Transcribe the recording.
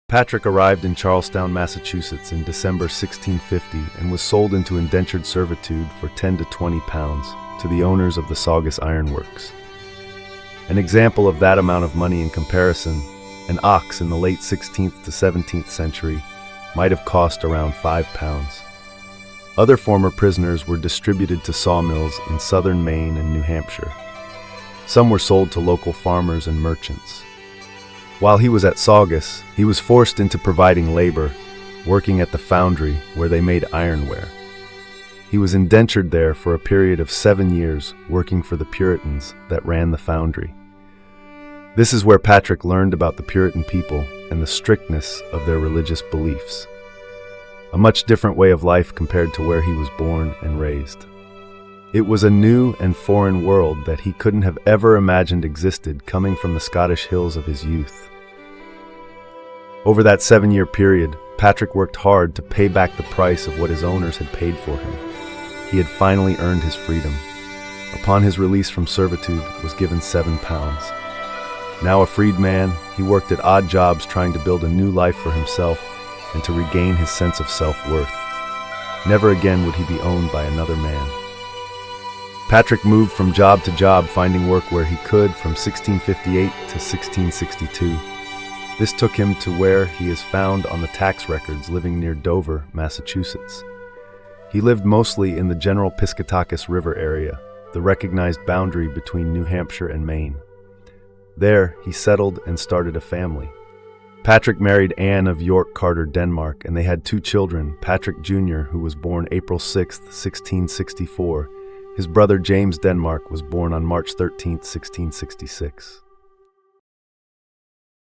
Patrick arrived in Charlestown, Massachusetts in December 1650 and was sold into indentured servitude for 10 to 20 pounds to the owners of the Saugus Iron Works. An example of that amount of money in comparison, an ox in the late 16th to 17th century might have cost around 5 pounds. Other former prisoners were distributed to sawmills in southern Maine and New Hampshire. Some were sold to local farmers and merchants. While he was at Saugus, he was forced into providing labor, working at the foundry where they made ironware. He was indentured there for a period of 7 years, working for the Puritans that ran the foundry. This is where Patrick learned about the Puritan people and the strictness of their religious beliefs. A much different way of life compared to where he was born and raised. It was a new and foreign world that he couldn't have ever imagined existed coming from the Scottish hills of his youth. Over that 7-year period, Patrick worked hard to pay back the price of what his owners had paid for him. He had finally earned his freedom. Upon his release from servitude, was given 7 pounds. Now a freed man, he worked at odd jobs trying to build a new life for himself and to regain his sense of self-worth. Never again would he be owned by another man. Patrick moved from job to job, finding work where he could from 1658 to 1662. This took him to where he is found on the tax records, living near Dover, Massachusetts. He lived mostly in the general Piscataquis River area, the recognized boundary between New Hampshire and Maine. There, he settled and started a family. Patrick married Anne of York Carter, Denmark, and they had 2 children, Patrick Jr., who was born April 6, 1664. His brother James Denmark was born on March 13, 1666.